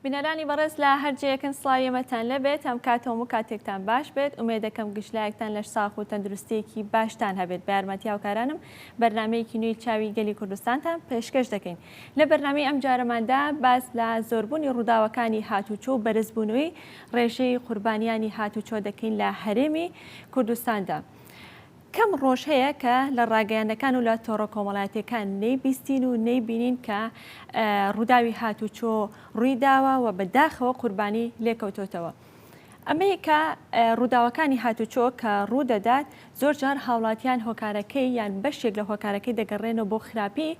بینەرانی بەڕێز لە هەرجەیەکن سڵاویەمەتان لەبێت ئەم کاتۆم و کاتێکتان باش بێت ئومێدەکەم گشتلایەکتان لە ساخ و تەندروستێکی باشتان هەبێت بە یارمەتی هاوکارانم بەرنامەیەکی نوێی چاوی گەلی کوردستانتان پێشکەش دەکەین لە بەرنامەی ئەم جارەماندا باس لە زۆربوونی ڕووداوەکانی هاتوچۆ و بەرزبوونەوەی ڕێژەی قوربانیانی هاتوچۆ دەکەین لە هەرێمی کوردستاندا. کەم ڕۆژ هەیە کە لە ڕاگەیاندەکان و لە تۆڕە کۆمەڵایەتیەکان نەیبیستین و نەیبینین کە ڕووداوی هاتوچۆ ڕوویداوە و بەداخەوە قوربانی لێکەوتۆتەوە. ئەمەیە کە ڕووداوەکانی هاتوچۆ کە ڕوودەدات زۆر جار هاوڵاتیان هۆکارەکەی یان بەشێک لە هۆکارەکەی دەگەڕێنەوە بۆ خراپی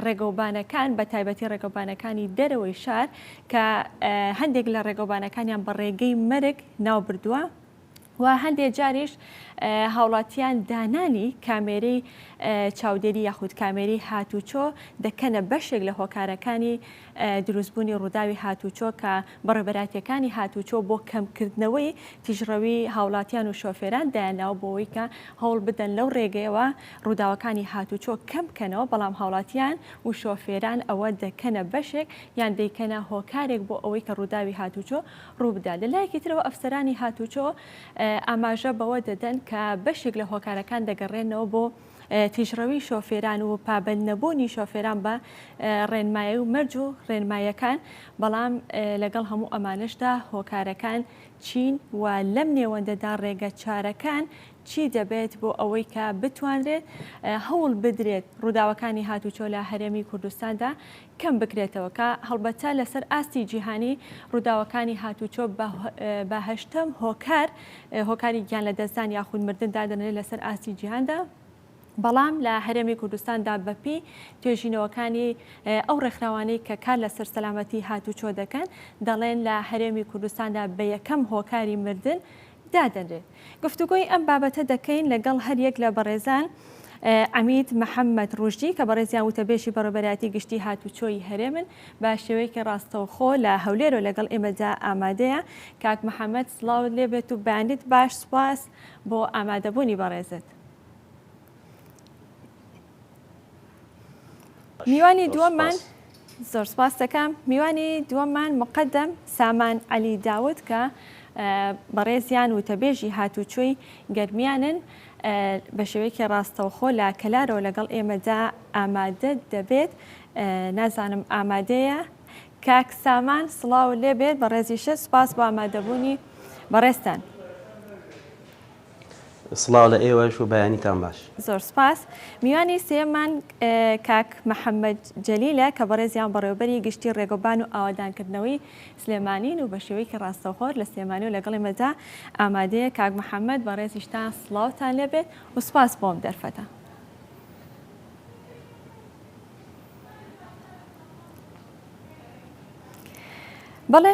ڕێگەوبانەکان بە تایبەتی ڕێگەوبانەکانی دەرەوەی شار کە هەندێک لە ڕێگەوبانەکانیان بە ڕێگەی مەرگ ناو بردووە و هەندێک جاریش هاوڵاتیان دانانی کامێرەی چاودێری یاخود کامێرەی هاتوچۆ دەکەنە بەشێک لە هۆکارەکانی دروستبوونی ڕووداوی هاتوچۆ کە بەڕێبەراتیەکانی هاتوچۆ بۆ کەمکردنەوەی تیژڕەوی هاوڵاتیان و شۆفێران دایاناوە بۆەوەی کە هەوڵ بدەن لەو ڕێگەیەوە ڕووداوەکانی هاتوچۆ کەم بکەنەوە، بەڵام هاوڵاتیان و شۆفێران ئەوە دەکەنە بەشێک یان دەیکەنە هۆکارێک بۆ ئەوەی کە ڕووداوی هاتوچۆ ڕوو بدات. لەلایەکی ترەوە ئەفسەرانی هاتوچۆ ئاماژە بەوە دەدەن کە بەشێک لە هۆکارەکان دەگەڕێنەوە بۆ تیژڕەوی شۆفێران و پابەند نەبوونی شۆفێران بە ڕێنمایی و مەرج و ڕێنمایەکان، بەڵام لەگەڵ هەموو ئەمانشدا هۆکارەکان چین و لەم نێوەندەدا ڕێگە چارەکان چی دەبێت بۆ ئەوەی کە بتوانرێت هەوڵ بدرێت ڕووداوەکانی هاتوچۆ لە هەرێمی کوردستاندا کەم بکرێتەوە کە هەڵبەتە لەسەر ئاستی جیهانی ڕووداوەکانی هاتوچۆ بە هەشتەم هۆکاری گیان لە دەستدان یاخود مردن دادەنێت لەسەر ئاستی جیهاندا، بەڵام لە هەرێمی کوردستاندا بەپی توێژینەوەکانی ئەو ڕێکخراوانەی کە کار لەسەر سەلامەتی هاتوچۆ دەکەن دەڵێن لە هەرێمی کوردستاندا بە یەکەم هۆکاری مردن دادەنرێت. گفتوگۆی ئەم بابەتە دەکەین لەگەڵ هەر یەک لە بەڕێزان عەمید محەممەد ڕوژدی کە بەڕێزیان وتەبێژی بەڕێبەراتی گشتی هاتوچۆی هەرێمن بە شێوەیەکی ڕاستەوخۆ لە هەولێرە لەگەڵ ئێمەدا ئامادەیە. کاک محەممەد سڵاو لێبێت و بەیانیت باش، سوپاس بۆ ئامادەبوونی بەڕێزت. میوانی دووەممان زۆر سپاس دەکەم. میوانی دووەممان مقەدەم سامان عەلی داود کە بەڕێزیان وتەبێژی هاتوچۆی گەرمیانن بە شێوەیەکی ڕاستەوخۆ لە کەلارەوە لەگەڵ ئێمەدا ئامادە دەبێت. نازانم ئامادەیە؟ کاک سامان سڵاو لێبێت بەڕێزیشە، سپاس بۆ ئامادەبوونی بەڕێزتان. سڵاو لە ئێوەش و بەیانیتان باش. زۆر سپاس. میوانی سێمان کاک محەممەد جەلیلە کە بەڕێزیان بەڕێوەبەری گشتی ڕێگەبان و ئاوادانکردنەوەی سلێمانین و بە شێوەیەکی ڕاستەوخۆ لە سلێمانی و لەگەڵ ئێمەدا ئامادەیە. کاک محەممەد بەڕێزیشتان سڵاوتان لێبێت و سپاس بۆم دەرفەتە. بەڵێ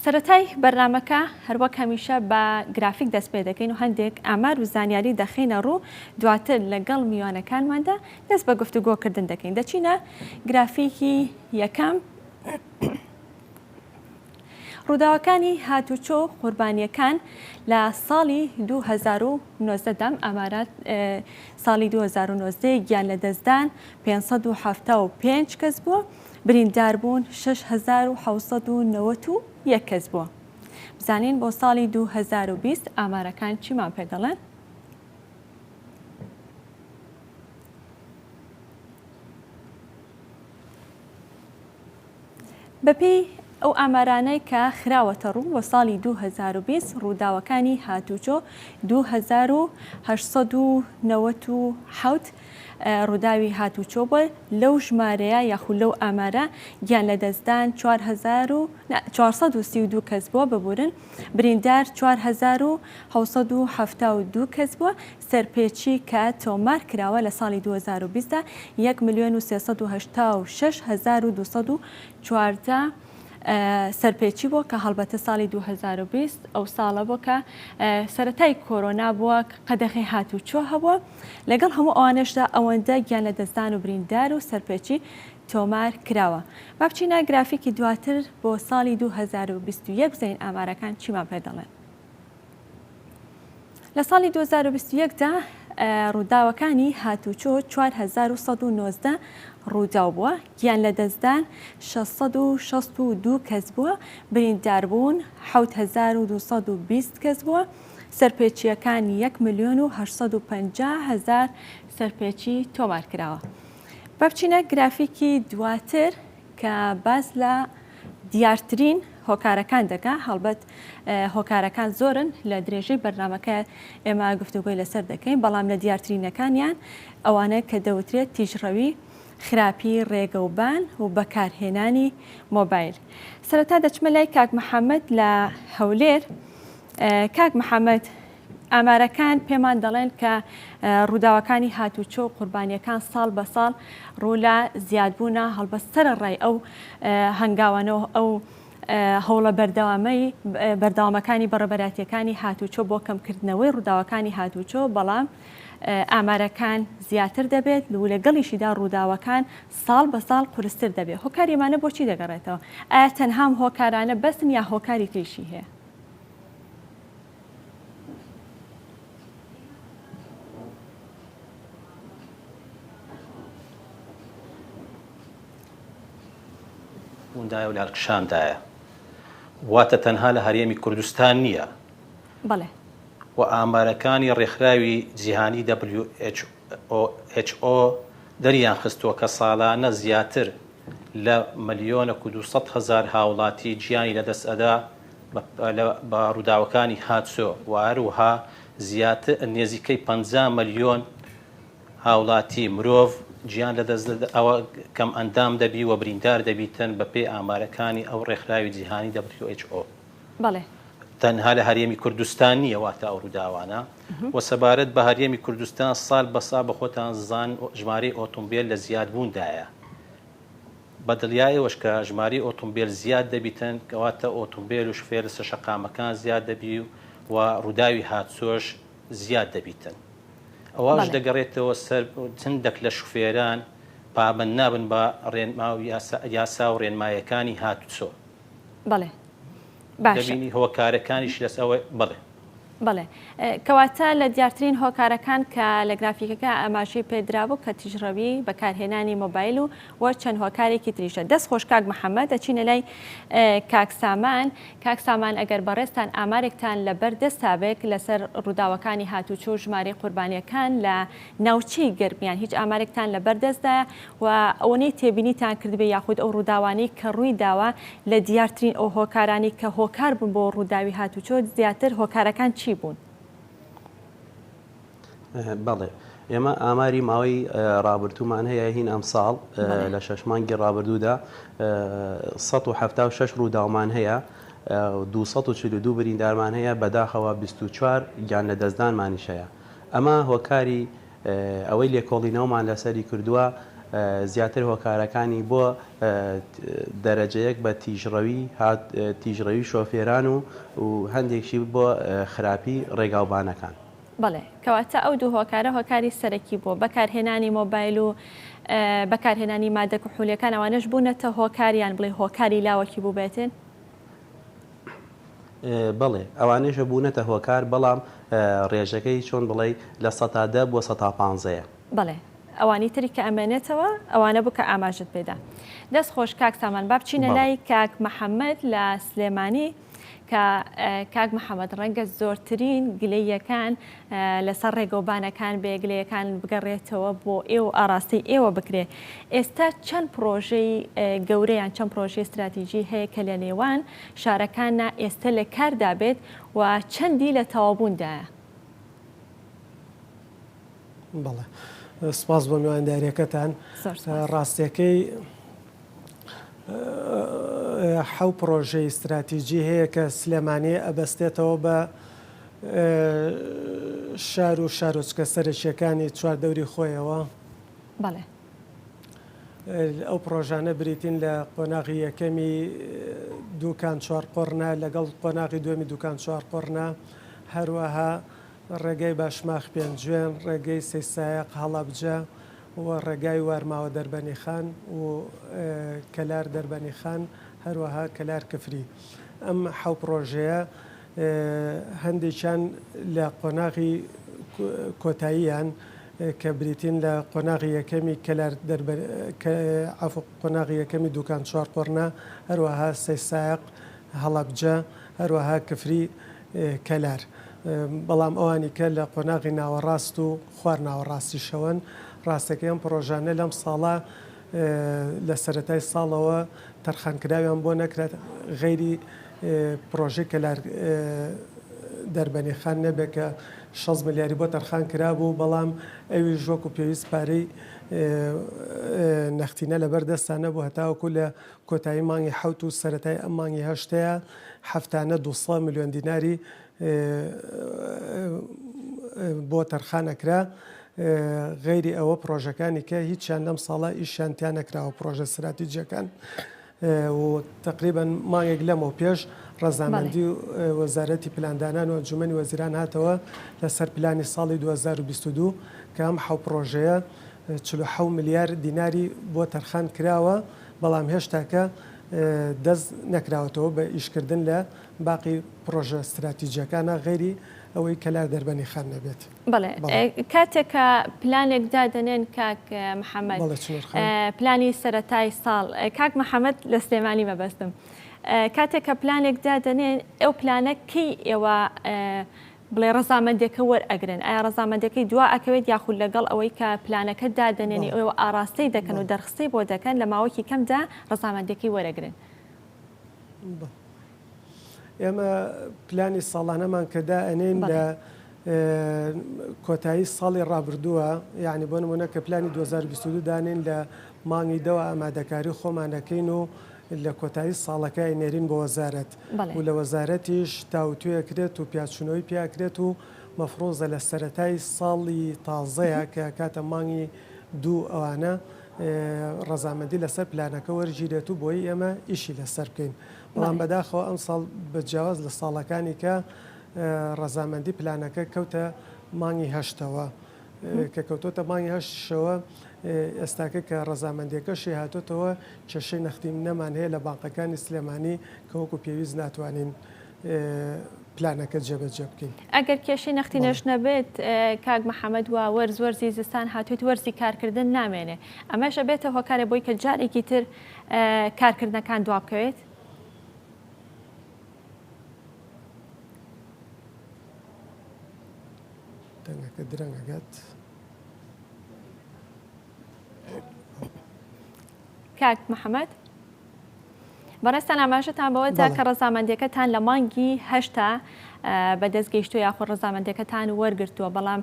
سەرەتای بەرنامەکە هەروەک هەمیشە بە گرافیک دەست پێ دەکەین و هەندێک ئامار و زانیاری دەخینە ڕوو، دواتر لەگەڵ میوانەکانماندا دەست بە گفتوگۆکردن دەکەین. دەچینە گرافیکی یەکەم. ڕووداوەکانی هاتوچۆ قوربانیەکان لە ساڵی 2019 ئامارات ساڵی 2019 گیان لە دەستدان 575 کەس بووە، برینداربوون 6791 کەس بووە. بزانین بۆ ساڵی 2020 ئامارەکان چیمان پێ دەڵێن؟ بەپێی ئەو ئامارانەی کە خراوەتە ڕوو بۆ ساڵی 2020 ڕووداوەکانی هاتوچۆ 2897 ڕووداوی هاتوچۆ بووە. لەو ژمارەیە یاخود لەو ئامارە گیان لە دەستدان 432 کەس بووە ببورن، بریندار 4772 کەس بووە. سەرپێچی کە تۆمار کراوە لە ساڵی 2020 1,386,214 سەرپێچی بووە کە هەڵبەتە ساڵی 2020 ئەو ساڵە بووە کە سەرەتای کۆرۆنا بووە قەدەغی هاتوچۆ هەبووە. لەگەڵ هەموو ئەوانەشدا ئەوەندە گیان لە دەستدان و بریندار و سەرپێچی تۆمار کراوە. با بچینە گرافیکی دواتر بۆ ساڵی 2021 بزین ئامارەکان چیمان پێ دەڵێن. لە ساڵی 2021دا ڕووداوەکانی هاتوچۆ 4119 ڕووداو بووە، گیان لە دەستدان 662 کەس بووە، برینداربوون 7220 کەس بووە، سەرپێچیەکان 1,850,000 سەرپێچی تۆمار کراوە. بەبچینە گرافیکی دواتر کە باس لە دیارترین هۆکارەکان دەکا. هەڵبەت هۆکارەکان زۆرن لە درێژەی بەرنامەکە ئێمە گفتوگۆی لەسەر دەکەین، بەڵام لە دیارترینەکانیان ئەوانە کە دەوترێت تیژڕەوی، خراپی ڕێگەوبان و بەکارهێنانی مۆبایل. سەرەتا دەچمە لای کاک محەممەد لە هەولێر. کاک محەممەد، ئامارەکان پێمان دەڵێن کە ڕووداوەکانی هاتوچۆ قوربانیەکان ساڵ بە ساڵ ڕوو لە زیادبوونە هەڵبەت سەرڕای ئەو هەنگاوانەوە ئەو هەوڵە بەردەوامەکانی بەڕێبەراتیەکانی هاتوچۆ بۆ کەمکردنەوەی ڕووداوەکانی هاتوچۆ، بەڵام ئامارەکان زیاتر دەبێت و لەگەڵیشیدا ڕووداوەکان ساڵ بە ساڵ قورستر دەبێت. هۆکاریمانە بۆچی دەگەڕێتەوە؟ ئایا تەنها هۆکارانە بەسن یا هۆکاری تریشی هەیە؟ وندایە و لارکشاندایە، واتە تەنها لە هەرێمی کوردستان نییە. بەڵێ. و ئامارەکانی ڕێکخراوی جیهانی WHO دەریان خستووە کە ساڵانە زیاتر لە 1,200,000 هاوڵاتی گیانی لەدەست ئەدا بە ڕووداوەکانی هاتوچۆ، و هەروەها زیاتر نێزیکەی 50 ملیۆن هاوڵاتی مرۆڤ گیان لەدەست ئەوە کەم ئەندام دەبی و بریندار دەبیتن بە پێی ئامارەکانی ئەو ڕێکخراوی جیهانی WHO. بەڵێ. تەنها لە هەرێمی کوردستان نییە واتە ئەو ڕووداوانە، و سەبارەت بە هەرێمی کوردستان ساڵ بە ساڵ بە خۆتان زان ژمارەی ئۆتۆمبیل لە زیادبووندایە. بە دڵیایەوەش کە ژمارەی ئۆتۆمبیل زیاد دەبیتن، کەواتە ئۆتۆمبیل و شفێر لە شەقامەکان زیاد دەبی و ڕووداوی هاتوچۆش زیاد دەبیتن. ئەوەش دەگەڕێتەوە سەر چندێک لە شوفێران پابەند نابن بە ڕێنما و یاسا و ڕێنمایەکانی هاتوچۆ. بەڵێ. باشە. دەبینی هۆکارەکانیش لەس ئەوە. بڵێ. بەڵێ. کەواتە لە دیارترین هۆکارەکان کە لە گرافیکەکە ئاماژەی پێدرابوو کە تیژڕەوی بەکارهێنانی مۆبایل و چەند هۆکارێکی تریشە. دەست خۆش کاک محەممەد، دەچینە لای کاکسامان. کاکسامان، ئەگەر بەڕێستان ئامارێکتان لەبەر دەستابێک لەسەر ڕووداوەکانی هاتوچۆ و ژمارەی قوربانیەکان لە ناوچەی گەرمیان هیچ ئامارێکتان لەبەر دەستدایە و ئەوەی تێبینیتان کردبێ یاخود ئەو ڕووداوانەی کە ڕووی داوە لە دیارترین ئەو هۆکارانی کە هۆکار بوون بۆ ڕووداوی هاتوچۆ زیاتر هۆکارەکان چی بوون؟ بەڵێ، ئێمە ئاماری ماوەی ڕابردوومان هەیە هین ئەم ساڵ لە 6 مانگی ڕابردوودا 176 ڕووداومان هەیە، 242 بریندارمان هەیە، بەداخەوە 24 گیان لە دەستدانمانیش هەیە. ئەمە هۆکاری ئەوەی لێکۆڵینەوەمان لەسەری کردووە زیاتر هۆکارەکانی بۆ دەرەجەیەک بە تیژڕەوی شۆفێران و هەندێکشی بۆ خراپی ڕێگاوبانەکان. بەڵێ، کەواتە ئەو دوو هۆکارە هۆکاری سەرەکی بۆ بەکارهێنانی مۆبایل و بەکارهێنانی مادە کحولیەکان، ئەوانەش بوونەتە هۆکاریان بڵێ هۆکاری لاوەکی بوو بێتن؟ بەڵێ، ئەوانەیە بوونەتە هۆکار، بەڵام ڕێژەکەی چۆن بڵێ لە 110 بۆ 115. بەڵێ، ئەوانی تری کە ئەمێنێتەوە ئەوانە بوو کە ئاماژت پێدا. دەست خۆش کاک سامان، با بچینە لای کاک محەممەد لە سلێمانی. کە کاک محەممەد ڕەنگە زۆرترین گلەیەکان لەسەر ڕێگەوبانەکان بێگلەیەکان بگەڕێتەوە بۆ ئێوە ئاراستی ئێوە بکرێ. ئێستا چەند پرۆژەی گەورەیان چەند پرۆژەی استراتیژی هەیە کە لە نێوان شارەکانە ئێستا لە کاردا بێت و چەندی لە تەوابووندایە؟ بەڵێ، سپاس بۆ میوانداریەکەتان. ڕاستیەکەی حەو پرۆژەی استراتیژی هەیە کە سلێمانی ئەبەستێتەوە بە شار و شارۆچکە سەرەکیەکانی چواردەوری خۆیەوە. بەڵێ. ئەو پرۆژانە بریتین لە قۆناغی یەکەمی دووکان چوار قۆڕنا لەگەڵ قۆناغی دوێمی دووکان چوار قۆڕنا، هەروەها ڕێگەی باشماخ پێنجوێن، ڕێگەی سەیسایق هەڵەبجە و ڕێگای وارماوە دەربەنی خان و کەلار دەربەنی خان، هەروەها کەلار کفری. ئەم حەو پرۆژەیە هەندێکیان لە قۆناغی کۆتاییان کە بریتین لە قۆناغی یەکەمی کەلار قۆناغی یەکەمی دوکان چوار قۆرنا، هەروەها سەیسایق، هەڵەبجە، هەروەها کفری کەلار. بەڵام ئەوانی کە لە قۆناغی ناوەڕاست و خوار ناوەڕاستی شەوەن، ڕاستەکەیان پرۆژانە لەم ساڵە لە سەرەتای ساڵەوە تەرخانکراویان بۆ نەکرێت غەیری پرۆژێ کەلار دەربەنیخان نەبێت کە 6 ملیاری بۆ تەرخان کرابوو، بەڵام ئەوی ژۆک و پێویست پارەی نەختینە لەبەر دەستانە بوو هەتاوەکو لە کۆتایی مانگی حوت و سەرەتای ئەم مانگی هەشتەیە هەفتانە 200 میلیۆن دیناری بۆ تەرخانەکرا. غەیری ئەوە پرۆژەکانی کە هیچیان لەم ساڵە ئیشیانتیان نەکراوە پرۆژە استراتیجیەکان و تقریبان مانگێک لەمەوە پێش ڕەزامەندی وەزارەتی پلاندانان و ئەنجومەنی وەزیران هاتەوە لەسەر پلانی ساڵی 2022 کە ئەم حەو پرۆژەیە 47 ملیار دیناری بۆ تەرخان کراوە، بەڵام هێشتاکە دەست نەکراوەتەوە بە ئیشکردن لە باقی پرۆژە استراتیجیەکانە غەیری ئەوەی کەلار دەربەنی خان نەبێت. بەڵێ کاتێکە پلانێک دادەنێن کاک محەممەد پلانی سەرەتای ساڵ، کاک محەممەد لە سلێمانی مەبەستم، کاتێککە پلانێک دادەنێن ئەو پلانە کەی ئێوە بڵێ ڕەزامەندەکە وەرئەگرن، ئایا ڕەزامەندەکەی دوا ئەکەوێت یاخود لەگەڵ ئەوەی کە پلانەکە دادەنێنی ئەوە ئاراستەی دەکەن و دەرخستەی بۆ دەکەن لە ماوەکی کەمدا ڕەزامەندەکەی وەرەگرن. ئێمە پلانی ساڵانەمان کەدا ئەنێن لە کۆتایی ساڵی ڕابردووە، یعنی بۆ نمونە کە پلانی 2022 دانین لە مانگی دەوە ئامادەکاری خۆمانەکەین و لە کۆتایی ساڵەکە نێرین بۆ وەزارەت و لە وەزارەتیش تاوتوێکرێت و پیاچونەوەی پیاکرێت و مەفرۆزە لە سەرەتای ساڵی تازەیە کە کاتە مانگی دوو ئەوانە ڕەزامەندی لەسەر پلانەکە وەرگیرێت و بۆی ئێمە ئیشی لەسەر بکەین. بەڵام بەداخەوە ئەم ساڵ بەجیاواز لە ساڵەکانی کە ڕەزامەندی پلانەکە کەوتە مانگی هەشتەوە کە کەوتۆتە مانگی هەشتەوە ئێستاکە کە ڕەزامەندیەکەشی هاتوتەوە کێشەی نەختینەمان هەیە لە بانقەکانی سلێمانی کە وەکو پێویست ناتوانین پلانەکە جێبەجێ بکەین. ئەگەر کێشەی نەختینەش نەبێت کاک محەممەد وە وەرزی زستان هاتوێت وەرزی کارکردن نامێنێ، ئەمەشە بێتە هۆکارە بۆی کە جارێکی تر کارکردنەکان دوا بکەوێت. دەنگەکە درەنگەگەت کاک محەممەد بەڕێستان ئاماژەتان بەوەدا کە ڕەزامەندیەکەتان لە مانگی هەشتا بەدەستگەیشتووە یاخود ڕەزامەندەکەتان وەرگرتووە، بەڵام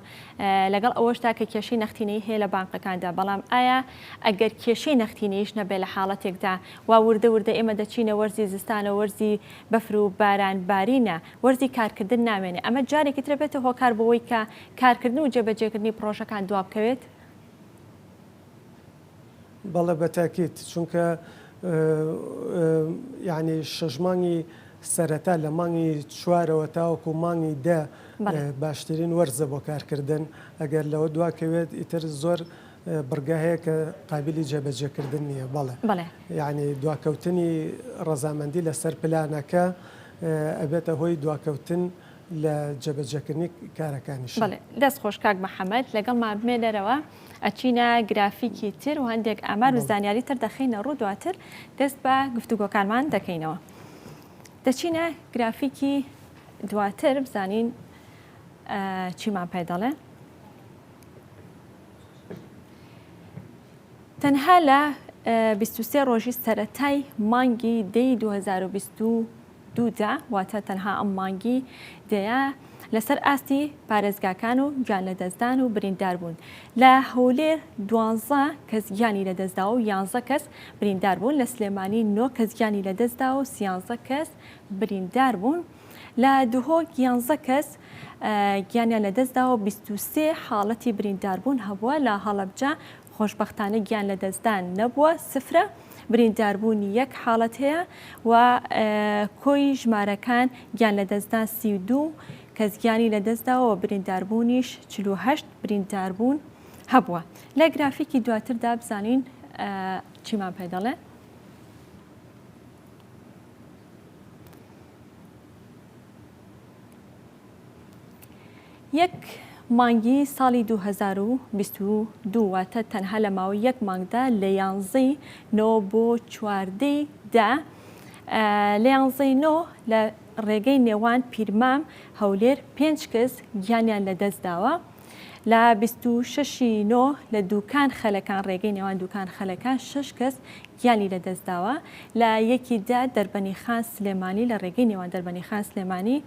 لەگەڵ ئەوەشتا کە کێشەی نەختینەی هەیە لە بانقەکاندا، بەڵام ئایا ئەگەر کێشەی نەختینەیش نەبێت لە حاڵەتێکدا وا وردە ئێمە دەچینە وەرزی زستانە، وەرزی بەفر و باران بارینە، وەرزی کارکردن نامێنێ، ئەمە جارێکی تر بێتە هۆکار بەوەی کە کارکردن و جێبەجێکردنی پرۆژەکان دوا بکەوێت؟ بەڵێ بەتاکید، چونکە یعنی شەژمانی سەرەتا لە مانگی چوارەوە تاوەکو مانگی دە باشترین وەرزە بۆ کارکردن، ئەگەر لەوە دواکەوێت ئیتر زۆر بڕگە هەیە کە قابلی جێبەجێکردن نییە. بەڵێ یعنی دواکەوتنی ڕەزامەندی لەسەر پلانەکە ئەبێتە هۆی دواکەوتن لە جێبەجێکردنی کارەکانیش. بەڵێ دەست خۆش کاک محەممەد لەگەڵ مابمێ لەرەوە ئەچینە گرافیکی تر و هەندێک ئامار و زانیاری تر دەخینە ڕوو دواتر دەست بە گفتوگۆکانمان دەکەینەوە. دەچینە گرافیکی دواتر بزانین چیمان پێ دەڵێ. تەنها لە 23 ڕۆژی سەرەتای مانگی دەی 2022دا واتە تەنها ئەم مانگی دەیە لەسەر ئاستی پارێزگاکان و گیان لە دەستدان و بریندار بوون. لە هەولێر 12 کەس گیانی لە دەستدا و 11 کەس بریندار بوون، لە سلێمانی 9 کەس گیانی لە دەستدا و 13 کەس بریندار بوون، لە دوهۆک 11 کەس گیانیان لە دەستدا و 23 حاڵەتی بریندار بوون هەبووە. لە هەڵەبجە خۆشبەختانە گیان لە دەستدان نەبووە، سفرە، برینداربوونی یەک حاڵەت هەیە و کۆی ژمارەکان گیان لە دەستدان 32 کەس گیانی لە دەستداوە، برینداربوونیش 48 برینداربوون هەبووە. لە گرافیکی دواتردا بزانین چیمان پێ دەڵێ. یەک مانگی ساڵی 2022 واتە تەنها لە ماوەی یەک مانگدا لە 11 بۆ 14 لە 11 لە ڕێگەی نێوان پیرمام هەولێر 5 کەس گیانیان لەدەستداوە. لە 26 لە دوکان خەلەکان ڕێگەی نێوان دوکان خەلەکان 6 کەس گیانی لەدەستداوە. لە یەکیدا دەربەنی خان سلێمانی لە ڕێگەی نێوان دەربەنی خان سلێمانی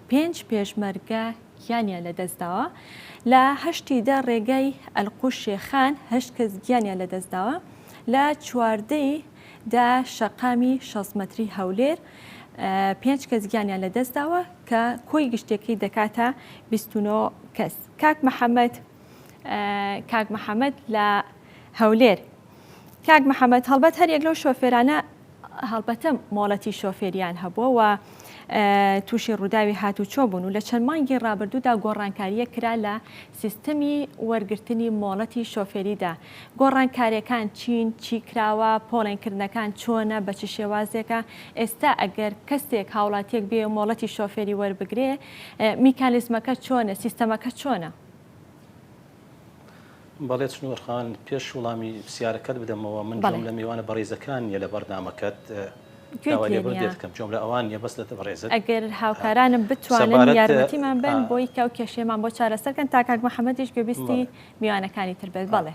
5 پێشمەرگە گیانیان لەدەستداوە. لە 8دا ڕێگەی ئەلقوش شێخان 8 کەس گیانیان لەدەستداوە. لە 14دا شەقامی 6 مەتری هەولێر 5 کەس گیانیان لەدەستداوە کە کۆی گشتێکی دەکاتە 29 کەس. کاک محەممەد لە هەولێر. کاک محەممەد هەڵبەت هەر یەک لەو شۆفێرانە هەڵبەتە مۆڵەتی شۆفێریان هەبووە و تووشی ڕووداوی هاتوچۆ بوون و لە چەند مانگی ڕابردوودا گۆڕانکاریە کرا لە سیستەمی وەرگرتنی مۆڵەتی شۆفێریدا. گۆڕانکاریەکان چی کراوە، پۆڵێنکردنەکان چۆنە، بە چ شێوازێکە. ئێستا ئەگەر کەسێک هاوڵاتیەک بێ مۆڵەتی شۆفێری وەربگرێ میکانیزمەکە چۆنە، سیستەمەکە چۆنە؟ بەڵێ چنووەرخان پێش وڵامی پرسیارەکەت بدەمەوە من جۆم لە میوانە بەڕێزەکانیە لە بەردامەکەت دەکەم جۆم لە ئەوان نیە بەس لە بەڕێزت. ئەگەر هاوکارانم بتوانن یارمەتیمان بن بۆی کە و کێشێمان بۆ چارەسەرکەن تا کاک محەممەدیش گوێبیستی میوانەکانی تر بێت. بەڵێ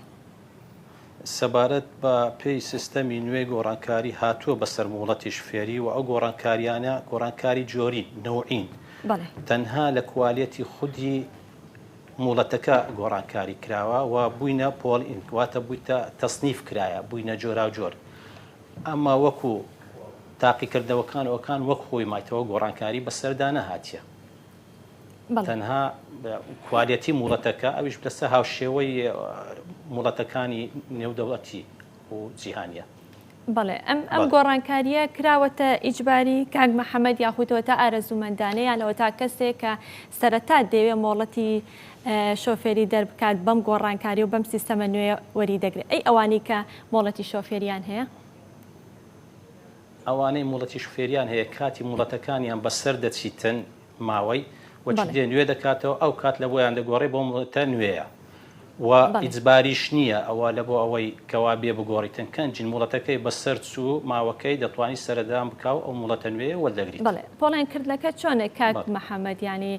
سەبارەت بە پێی سیستەمی نوێ گۆڕانکاری هاتووە بەسەر مۆڵەتی شفێری و ئەو گۆڕانکاریانە گۆڕانکاری جۆری نەوعین تەنها لە کوالێتی خودی مۆڵەتەکە گۆڕانکاری کراوە و بووینە پۆڵ واتە بوویتە تەسنیف کرایە بووینە جۆرا و جۆر. ئەمما وەکو تاقیکردنەوەکان ئەوکان وەک خۆی مایتەوە گۆڕانکاری بەسەردا نەهاتیە. تەنها کوالێتی مۆڵەتەکە ئەویش لەسەر هاوشێوەی مۆڵەتەکانی نێودەوڵەتی و جیهانیە. بەڵێ ئەم گۆڕانکاریە کراوەتە ئیجباری کاک محەممەد یاخودەوە تا ئارەزومەندانەیانەوە تا کەسێک کە سەرەتا دەوێ مۆڵەتی شۆفێری دەربکات بەم گۆڕانکاری و بەم سیستەمە نوێ وەری دەگرێت. ئەی ئەوانی کە مۆڵەتی شۆفێریان هەیە ئەوانەی مۆڵەتی شوفێریان هەیە کاتی مۆڵەتەکانیان بەسەر دەچیتن ماوەی وەچ دێ نوێ دەکاتەوە ئەو کات لە بۆیان دەگۆڕێ بۆ مڵەتە نوێیە و ئیجباریش نییە ئەوە لە بۆ ئەوەی کەوا بێ بگۆڕیتن کەنجین مڵەتەکەی بەسەر چوو ماوەکەی دەتوانانی سەردام بکاو ئەو مڵەتە نوێ وەردەگریت. بڵێ پۆڵێنکردنەکە چۆنە کاک محەممەد ینی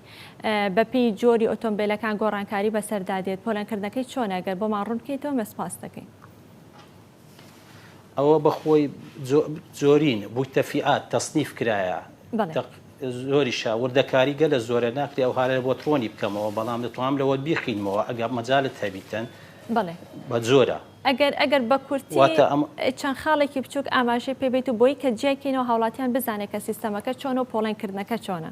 بەپێی جۆری ئۆتۆمبیلەکان گۆڕانکاری بەسەردادێت پۆڵێنکردنەکەی چۆنە گەر بۆمان ڕوون بکەیتەوە مەسپاس دەکەین. ئەوە بەخۆی زۆرین بوویتە فیئات تەسنیف کرایە زۆری شاوردەکاری گە لە زۆرە ناکری ئەو هاالە بۆ تۆنی بکەمەوە بەڵام دەتوانم لەوە بیخینمەوە ئەگەر مەجالت هەبیتن بە زۆرە. ئەگەر بە کورتی چەند خاڵێکی بچووک ئاماژەی پێبێت و بۆی کە جێکینەوە هاوڵاتیان بزانێت کە سیستەمەکە چۆن و پۆڵێنکردنەکە چۆنە.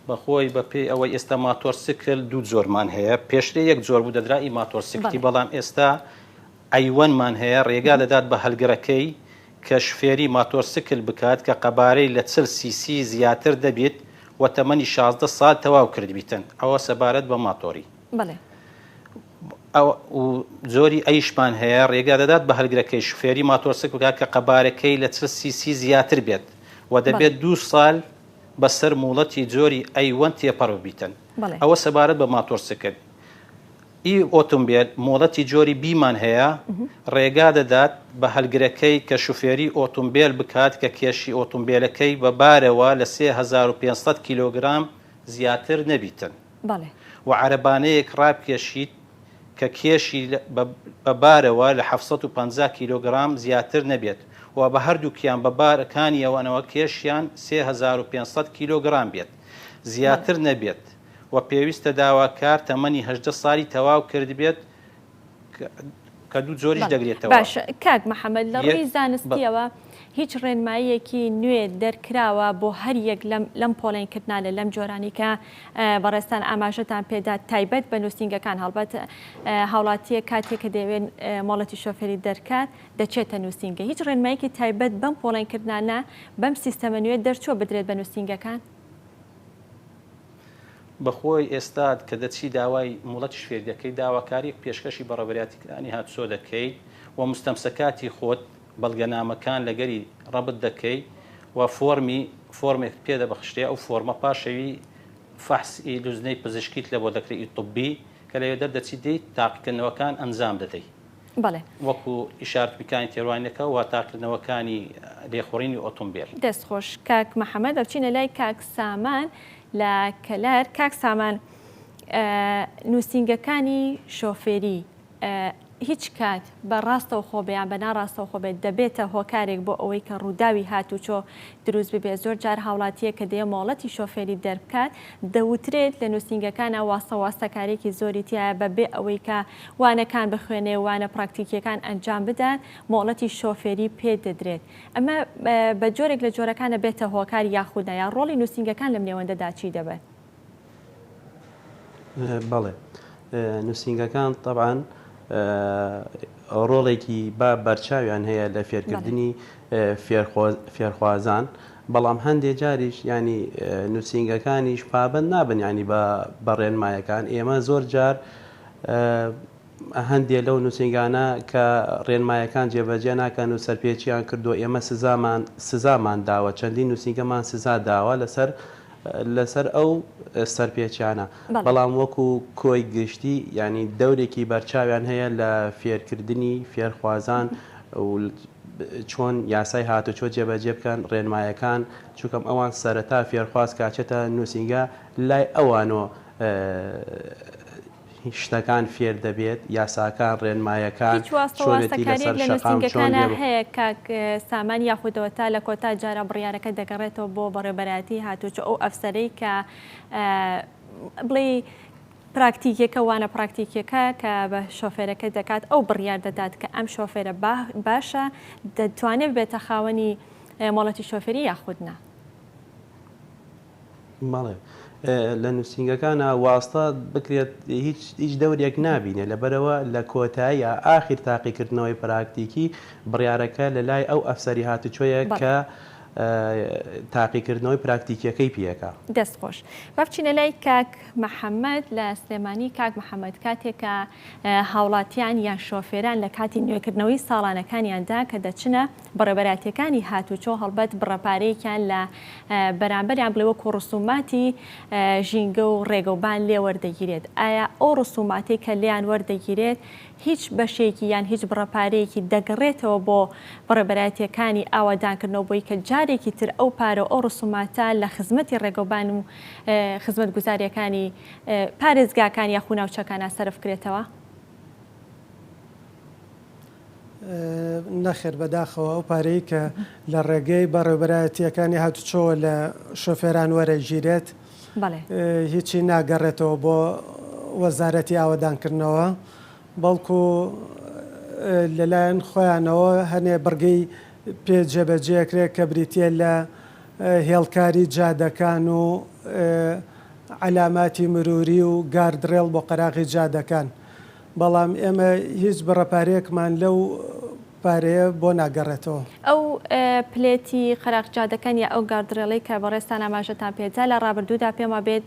بەخۆی بەپێی ئەوەی ئێستا ماتۆرسیکل دوو جۆرمان هەیە پێشتر یەک جۆر بوو دەدرایی ماتۆرسیکلی بەڵام ئێستا ئەیوەنمان هەیە ڕێگا دەدات بە هەلگەرەکەی کە شفێری ماتۆرسیکل بکات کە قەبارەی لە 40 سیسی زیاتر دەبێت و تەمەنی 16 ساڵ تەواو کردبیتن ئەوە سەبارەت بە ماتۆری. زۆری ئەیشمان هەیە ڕێگا دەدات بە هەلگرەکەی شفێری ماتۆرسیکل بکات کە قەبارەکەی لە 40 سیسی زیاتر بێت و دەبێت 2 ساڵ بەسەر مۆڵەتی جۆری ئەیوەن تێپەڕ بیتن. ئەوە سەبارەت بە ماتۆرسیکل. ئی ئۆتۆمبیل مۆڵەتی جۆری بیمان هەیە ڕێگا دەدات بە هەلگرەکەی کە شوفێری ئۆتۆمبیل بکات کە کێشی ئۆتۆمبیلەکەی بەبارەوە لە 3500 کیلۆگرام زیاتر نەبیتن و عەرەبانەیەک ڕابکێشیت کە کێشی بەبارەوە لە 750 کیلۆگرام زیاتر نەبێت و بە هەردووکیان بەبارەکانی ئەوانەوە کێشیان 3500 کیلۆگرام بێت زیاتر نەبێت و پێویستە داواکار تەمەنی 18 ساڵی تەواو کرد بێت کە دوو جۆریش دەگرێتەوە. باش کاک محەممەد لە ڕووی زانستیەوە هیچ ڕێنماییەکی نوێ دەرکراوە بۆ هەر یەک لەم پۆڵێنکردنانە لەم جۆرانی کە بەڕێستان ئاماژەتان پێدا تایبەت بە نووسنگەکان هەڵبەت هاوڵاتیە کاتێک کە دەوێن مۆڵەتی شۆفێری دەرکات دەچێتە نووسنگە هیچ ڕێنماییەکی تایبەت بەم پۆڵێنکردانە بەم سیستەمە نوێ دەرچووە بدرێت بە نووسنگەکان. بەخۆی ئێستاد کە دەچی داوای مڵەتی شفێر دەکەی داواکاری پێشکەشی بەڕێوەبەراتیەکانی هاتوچۆ دەکەیت و مستەمسەکاتی خۆت بەڵگەنامەکان لەگەری ڕەبت دەکەی و فۆرمێک پێدەبەخشتێ ئەو فۆرمە پاشەوی فەحسی لوزنەی پزیشکیت لە بۆ دەکرێتی طبی کە لەوێ دەردەچی دەیت تاقیکردنەوەکان ئەنجام دەدەیت بەڵێ وەکو ئیشارەتبیەکانی تێڕوانینەکە و تاقیکردنەوەکانی لێخۆڕینی ئۆتۆمبیل. دەستخۆش کاک محەممەد دەچینە لای کاک سامان لە کەلار. کاک سامان نووسنگەکانی شۆفێری هیچ کات بە ڕاستەوە خۆبیان بە ناڕاستەوە خۆبێت دەبێتە هۆکارێک بۆ ئەوەی کە ڕووداوی هاتوچۆ دروست ببێ. زۆر جار هاوڵاتیە کە دێ مۆڵەتی شۆفێری دەربکات دەوترێت لە نووسنگەکانە واستەکارێکی زۆری تایە بەبێ ئەوەی کە وانەکان بخوێنێ وانە پراکتیکیەکان ئەنجام بدات مۆڵەتی شۆفێری پێ دەدرێت. ئەمە بە جۆرێک لە جۆرەکانە بێتە هۆکار یاخودایە ڕۆڵی نووسنگەکان لەم نێوەندەدا چی دەبێت؟ بەڵێ نووسنگەکان طبعاً ڕۆڵێکی با بەرچاویان هەیە لە فێرکردنی فێرخوازان بەڵام هەندێک جاریش ینی نووسنگەکانیش پابند نابن ینی بە ڕێنمایەکان. ئێمە زۆر جار هەندێک لەو نووسنگانە کە ڕێنمایەکان جێبەجێ ناکەن و سەرپێچیان کردو ئێمە سزامان داوە چەندین نووسنگەمان سزا داوە لەسەر ئەو سەرپێچیانە. بەڵام وەکو کۆی گشتی ینی دەورێکی بەرچاویان هەیە لە فێرکردنی فێرخوازان و چۆن یاسای هاتوچۆ جێبەجێ بکەن ڕێنمایەکان چونکەم ئەوان سەرەتا فێرخواز کاچێتە نووسنگە لای ئەوانۆ شتەکان فێر دەبێت یاساکان ڕێنمایەکان چۆنێتی لەسەر نووسنگەکانە هەیە کاک سامان یاخودەوە تا لە کۆتا جارە بڕیارەکە دەگەڕێتەوە بۆ بەڕێبەراتی هاتوچۆ ئەو ئەفسەرەی کە بڵێ پراکتیکێکە وانە پراکتیکەکە کە بە شۆفێرەکە دەکات ئەو بڕیار دەدات کە ئەم شۆفێرە باشە دەتوانێت بێتە خاوەنی مۆڵەتی شۆفێری یاخودنا. ماڵێ لە نووسنگەکانە واستە بکرێت هیچ دەورێک نابینێ لەبەرەوە لە کۆتاییە ئاخر تاقیکردنەوەی پراکتیکی بڕیارەکە لە لای ئەو ئەفسەری هاتوچۆیە کە تاقیکردنەوەی پراکتیکیەکەی پێەکە. دەستخۆش بچینە لای کاک محەممەد لە سلێمانی. کاک محەممەد کاتێکە هاوڵاتیان یان شۆفێران لە کاتی نوێکردنەوەی ساڵانەکانیاندا کە دەچنە بەڕێبەراتیەکانی هاتوچۆ هەڵبەت بڕەپارەیەکیان لە بەرامبەریان بڵێ وەکو ڕسوماتی ژینگە و ڕێگەوبان لێ وەردەگیرێت. ئایا ئەو ڕسوماتی کە لیان وەردەگیرێت هیچ بەشێکی یان هیچ بڕەپارەیەکی دەگەڕێتەوە بۆ بڕێبەراتیەکانی ئاوادانکردنەوە بۆی کە جارێکی تر ئەو پارە ئەو ڕسوماتە لە خزمەتی ڕێگەوبان و خزمەت گوزاریەکانی پارێزگاکان یاخو ناوچەکانە سەرف کرێتەوە؟ نەخێر بەداخەوە ئەو پارەی کە لە ڕێگەی بەڕێوەبەرایەتیەکانی هاتوچۆ لە شۆفێران وەرەگیرێت هیچی ناگەڕێتەوە بۆ وەزارەتی ئاوادانکردنەوە بەڵکو لەلایەن خۆیانەوە هەنێ بڕگەی پێ جێبەجێکرێت کە بریتە لە هێڵکاری جادەکان و علاماتی مروری و گاردڕێڵ بۆ قەراغی جادەکان. بەڵام ئێمە هیچ بڕەپارەیەکمان لەو پارەیە بۆ ناگەڕێتەوە. ئەو پلێتی قەراغ جادەکان یا ئەو گاردڕێڵی کە بەڕێستان ئاماژەتان پێدا لە ڕابردوودا پێما بێت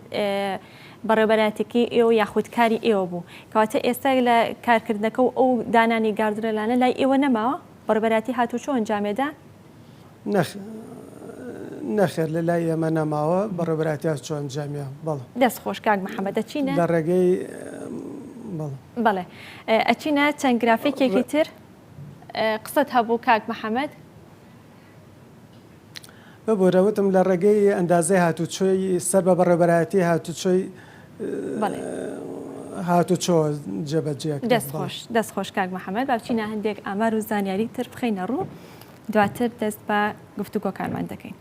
بەڕێبەراتێکی ئێوە یاخودکاری ئێوە بوو کەواتە ئێستا لە کارکردنەکە و ئەو دانانی گاردڕێلانە لای ئێوە نەماوە بەڕێبەراتی هاتوچۆ ئەنجامێدا؟ نەخێر لە لای ئێمە نەماوە بەڕێبەراتی هاتوچۆ ئەنجامیە. بەڵێ دەستخۆش کاک محەممەد دەچینە لە ڕێگەی بەڵێ ئەچینە چەند گرافیکێکی تر قسەت هەبوو کاک محەممەد؟ ببوورەوتم لە ڕێگەی ئەندازەی هاتوچۆی سەر بە بەڕێبەراتی هاتوچۆی هاتوچۆ جێبەجێ. دەستخۆش کاک محەممەد باچینە هەندێک ئامار و زانیاری تر بخەینە ڕوو دواتر دەست بە گفتوگۆکارمان دەکەین.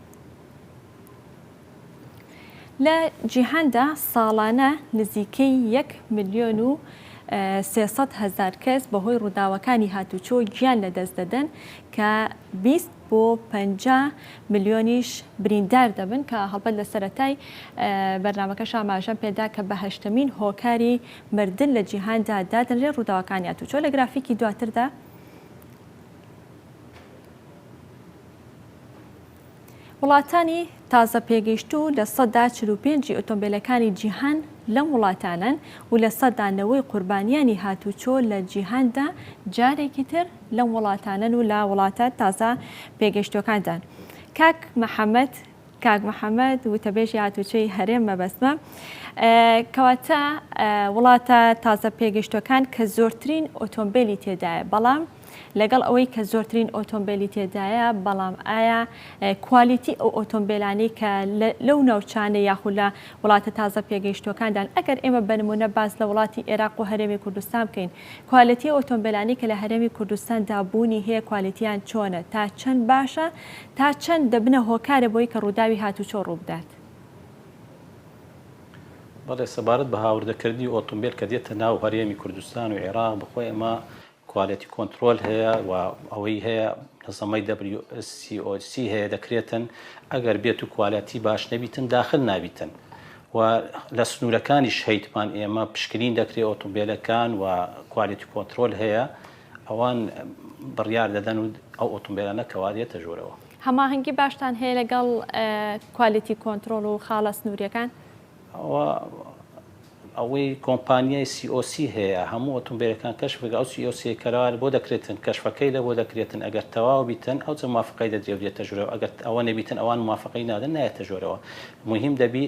لە جیهاندا ساڵانە نزیکەی 1,300,000 کەس بەهۆی ڕووداوەکانی هاتوچۆ گیان لەدەست دەدەن کە 20 بۆ 50 ملیۆنیش بریندار دەبن کە هەڵبەت لە سەرەتای بەرنامەکەش ئاماژەم پێدا کە بە 8مین هۆکاری مردن لە جیهاندا دادنرێت ڕووداوەکانی هاتوچۆ. لە گرافیکی دواتردا وڵاتانی تازە پێگەیشت و لە 45 ئۆتۆمبیلەکانی جیهان لەم وڵاتانن و لە سەدانەوەی قوربانیانی هاتوچۆ لە جیهاندا جارێکی تر لەم وڵاتانن و لە وڵاتە تازە پێگەیشتەکاندان. کاک محەممەد کاک محەممەد وتەبێژی هاتوچەی هەرێم مەبەستمە کەواتە وڵاتە تازە پێگەشتەکان کە زۆرترین ئۆتۆمبیلی تێدایە بەڵام لەگەڵ ئەوەی کە زۆرترین ئۆتۆمبیلی تێدایە بەڵام ئایا کوالیتی ئەو ئۆتۆمبیلانی کە لەو ناوچانە یاخود لە وڵاتە تازە پێگەیشتەکاندان ئەگەر ئێمە بنمونە باس لە وڵاتی عێراق و هەرێمی کوردستان بکەین کوالیتی ئۆتۆمبیلانی کە لە هەرێمی کوردستان دابوونی هەیە کوالیتیان چۆنە تا چەند باشە تا چەند دەبنە هۆکارە بۆی کە ڕووداوی هاتوچۆ ڕوو بدات. بەڵێ سەبارەت بە هاوردەکردنی ئۆتۆمبیل کە دێتە ناو هەرێمی کوردستان و عێراق بخۆی ئەمە کوالیتی کۆنتترۆل هەیە و ئەوەی هەیە نەزەمەی WCOC هەیە دەکرێتن ئەگەر بێت و کوالیتی باش نەبیتن داخل نابیتن و لە سنوورەکانی شەیتمان ئێمە پشکنین دەکرێت ئۆتۆمبیلەکان و کوالیتی کۆنتترۆل هەیە ئەوان بڕیار دەدەن و ئەو ئۆتۆمبیلانە کەوادێتە ژوورەوە. هەماهەنگی باشتان هەیە لەگەڵ کوالیتی کۆنتترۆل و خاڵە سنووریەکان؟ ئەوەی کۆمپانیای COC هەیە هەموو ئۆتۆمبیلەکان کەشفەکە ئەو COC کەراوە بۆ دەکرێتن کەشفەکەی لە بۆ دەکرێتن ئەگەر تەواو بیتن ئەو چ موافقەی دەدرێتە ژوورەوە ئەگەر ئەوە نەبیتن ئەوان موافقەی نادەن نایەتە ژوورەوە مهم دەبی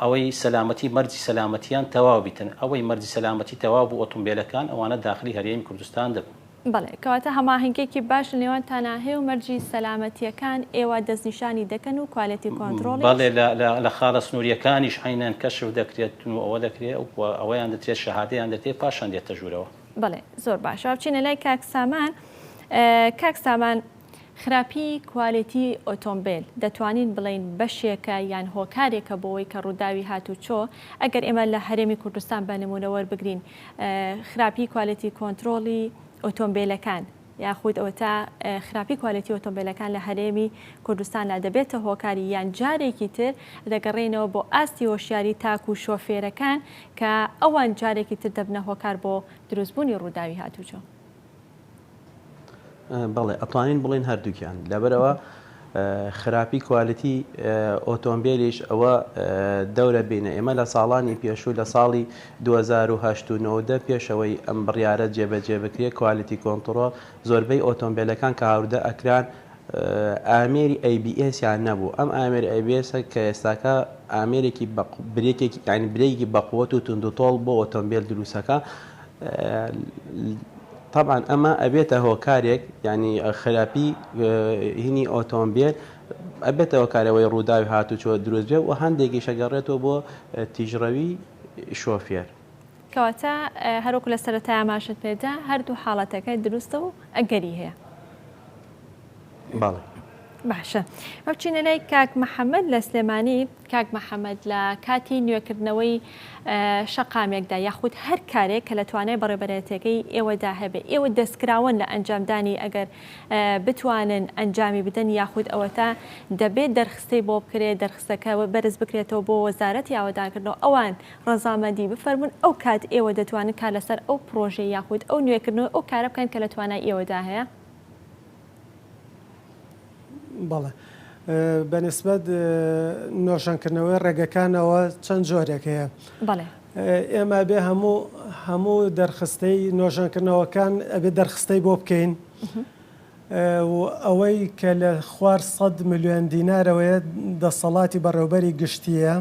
ئەوەی سەلامەتی مەرجی سەلامەتیان تەواو بیتن ئەوەی مەرجی سەلامەتی تەواو بوو ئۆتۆمبیلەکان ئەوانە داخلی هەرێمی کوردستان دەبن. بەڵێ کەواتە هەماهنگێکی باش نێوانتانە هەیە و مەرجی سەلامەتیەکان ئێوە دەستنیشانی دەکەن و کوالیتی کۆنتترۆڵ بەڵێ لە خاڵە سنووریەکانیش عینەن کەشف دەکرێت و ئەوە دەکرێت ئەوەیان دەترێت شەهادەیان دەتێت پاشان دێتە ژوورەوە. بەڵێ زۆر باش بچینە لای کاک سامان خراپی کوالیتی ئۆتۆمبیل دەتوانین بڵین بەشێکە یان هۆکارێکە بۆەوەی کە ڕووداوی هاتوچۆ ئەگەر ئێمە لە هەرێمی کوردستان بەنمونە وەربگرین خراپی کوالیتی کۆنتترۆڵی ئۆتۆمبیلەکان یاخود ئەوە تا خراپی کوالیتی ئۆتۆمبیلەکان لە هەرێمی کوردستاندا دەبێتە هۆکاری یان جارێکی تر دەگەڕێنەوە بۆ ئاستی هۆشیاری تاک و شۆفێرەکان کە ئەوان جارێکی تر دەبنە هۆکار بۆ دروستبوونی ڕووداوی هاتوچۆ. بەڵێ ئەتوانین بڵین هەردووکیان لەبەرەوە خراپی کوالیتی ئۆتۆمبیلیش ئەوە دەورە بینە ئێمە لە ساڵانی پێشوو لە ساڵی 2009 پێشەوەی ئەم بڕیارە جێبەجێ بکرێت کوالیتی کۆنتترۆل زۆربەی ئۆتۆمبیلەکان کە هاوردە ئەکران ئامێری ABS یان نەبوو ئەم ئامێری ABS کە ئێستاکە ئامێرێکی برێکی بەقوت و توندوتۆڵ بۆ ئۆتۆمبیل دروستەکە طبعا ئەمە ئەبێتە هۆکارێک ینی خراپی هینی ئۆتۆمبیل ئەبێتە هۆکارەوەی ڕووداوی هاتوچۆ دروست بێ و هەندێکی شەگەڕێتەوە بۆ تیژڕەوی شۆفێر. کەواتە هەروکو لە سەرەتای ئاماژت پێدا هەردوو حاڵەتەکەی دروستە و ئەگەری هەیە. بەڵێ باشە بچینە لای کاک محەممەد لە سلێمانی. کاک محەممەد لە کاتی نوێکردنەوەی شەقامێکدا یاخود هەر کارێک کە لە توانای بەڕێبەرێتەکەی ئێوەدا هەبێ ئێوە دەستکراون لە ئەنجامدانی ئەگەر بتوانن ئەنجامی بدەن یاخود ئەوە تا دەبێت دەرخستەی بۆ بکرێت دەرخستەکە بەرز بکرێتەوە بۆ وەزارەتی ئاوادانکردنەوە ئەوان ڕەزامەندی بفەرمون ئەو کات ئێوە دەتوانن کا لەسەر ئەو پرۆژەی یاخود ئەو نوێکردنەوە ئەو کارە بکەن کە لە توانای ئێوەدا هەیە. بەڵێ بەنسبەت نۆشانکردنەوەی ڕێگەکانەوە چەند جۆرێک هەیە. بەڵێ ئێمە بێ هەموو دەرخستەی نۆژانکردنەوەکان ئەبێ دەرخستەی بۆ بکەین ئەوەی کە لە خوار 100 ملیۆن دینارەوەیە دەسەڵاتی بەڕێوەبەری گشتیە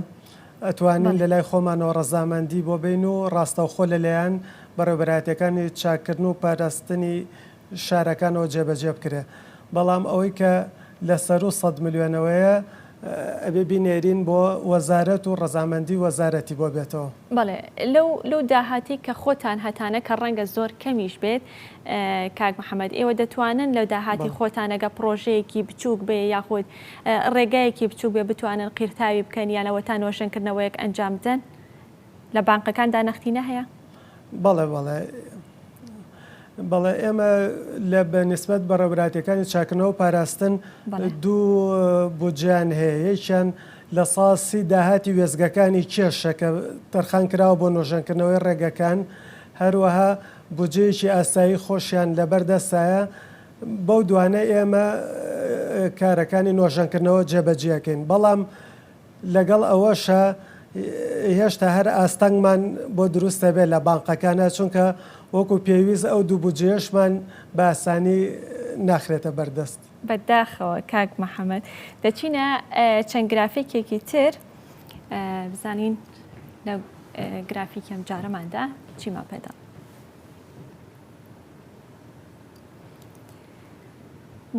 ئەتوانین لە لای خۆمانەوە ڕەزامەندی بۆ بین و ڕاستەوخۆ لەلایەن بەڕێوەبەرایەتەکانی چاکردن و پاراستنی شارەکانەوە جێبەجێ بکرێ. بەڵام ئەوەی کە لەسەر و 100 ملیۆنەوەیە ئەبێ بینێرین بۆ وەزارەت و ڕەزامەندی وەزارەتی بۆ بێتەوە. بەڵێ لەو داهاتی کە خۆتان هەتانە کە ڕەنگە زۆر کەمیش بێت کاک محەممەد ئێوە دەتوانن لەو داهاتی خۆتانەگە پرۆژەیەکی بچووک بێ یاخود ڕێگایەکی بچووک بێ بتوانن قیرتاوی بکەن یانەوە تا نۆشنکردنەوەیەک ئەنجام بدەن لە بانقەکاندا نەختینە هەیە؟ بەڵێ ئێمە لە بەنسبەت بەڕێوەبەرایەتەکانی چاکردنەوە پاراستن دوو بودجیان هەیە. یەکیان لە ساسی داهاتی وێزگەکانی کێشە کە تەرخان کراوە بۆ نۆژەنکردنەوەی ڕێگەکان هەروەها بودجەیەکی ئاسایی خۆشیان لەبەردەستایە بەو دوانە ئێمە کارەکانی نۆژەنکردنەوە جێبەجێەکەین. بەڵام لەگەڵ ئەوەشە هێشتا هەر ئاستەنگمان بۆ دروستە بێت لە بانقەکانە چونکە وەکو پێویست ئەو دوو بودجێشمان بە ئاسانی ناخرێتە بەردەست. بەداخەوە کاک محەممەد دەچینە چەند گرافیکێکی تر بزانین لە گرافیکم جارەماندا چیمان پێدا.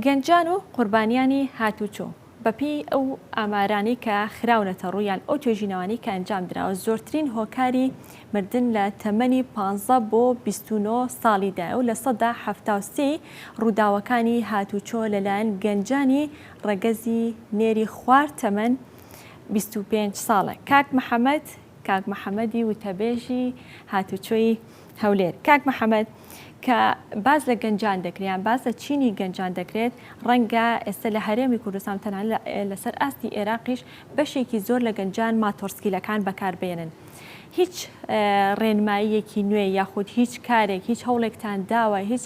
گەنجان و قوربانیانی هاتوچۆ بەپی ئەو ئامارانی کە خراونەتە ڕوویان ئەو توێژینەوانی کە ئەنجام درراوە زۆرترین هۆکاری مردن لە تەمەنی 15 بۆ 29 ساڵیدا و لە 1970 ڕووداوەکانی هاتوچۆ لەلایەن گەنجانی ڕەگەزی نێری خوار تەمەن 25 ساڵە. کاک محەممەدی وتەبێژی هاتوچۆی هەولێر. کاک محەممەد کە باز لە گەنجان دەکریان باز لە چینی گەنجان دەکرێت ڕەنگە ئێستا لە هەرێمی کوردستان تەنها لەسەر ئاستی عێراقیش بەشێکی زۆر لە گەنجان ماتۆرسکیلەکان بەکاربێنن. هیچ ڕێنماییەکی نوێ یاخود هیچ کارێک هیچ هەوڵێکتان داوە هیچ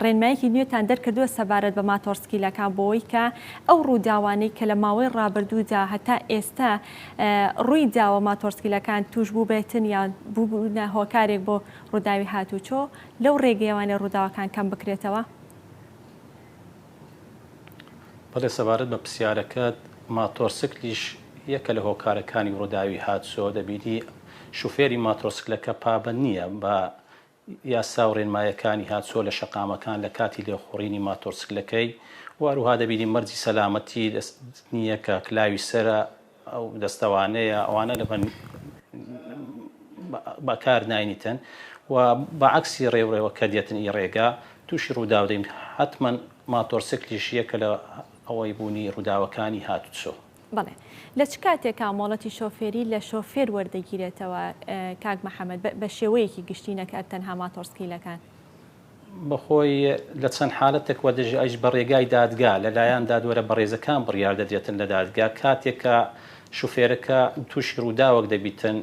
ڕێنماییەکی نوێتان دەرکردووە سەبارەت بە ماتۆرسکیلەکان بۆەوەی کە ئەو ڕووداوانەی کە لە ماوەی ڕابردوودا هەتا ئێستا ڕووی داوە ماتۆرسکیلەکان توش بوو بێتن یان بووبوونە هۆکارێک بۆ ڕووداوی هاتوچۆ لەو ڕێگەیەوانێ ڕووداوەکان کەم بکرێتەوە؟ بەڵێ سەبارەت بە پرسیارەکەت ماتۆرسکلیش یەکە لە هۆکارەکانی ڕووداوی هاتوچۆ دەبیدی شوفێری ماتۆرسکلەکە پابەند نییە بە یاسا و ڕێنمایەکانی هاتوچۆ لە شەقامەکان لە کاتی لێخوڕینی ماتۆرسکلەکەی واروها دەبینی مەرجی سەلامەتی نییە کە کلاوی سرە ئەو دەستەوانەیە ئەوانە لە بەکار ناینیتن و بەعکسی ڕێوڕێوە کە دێتن ئی ڕێگا تووشی ڕووداو دەین حتمما ماتۆرسکلیش یەکە لە ئەوەی بوونی ڕووداوەکانی هاتوچۆ. بەڵێ لە چ کاتێکا مۆڵەتی شۆفێری لە شۆفێر وەردەگیرێتەوە کاک محەممەد بە شێوەیەکی گشتینەکە تەنها ماتۆرسکیلەکان؟ بەخۆی لە چەند حالەتێک وە دەژی ئەیش بە ڕێگای دادگا لەلایەن دادوەرە بەڕێزەکان بڕیار دەدرێتن لە دادگا کاتێکە شوفێرەکە تووشی ڕووداوەک دەبیتن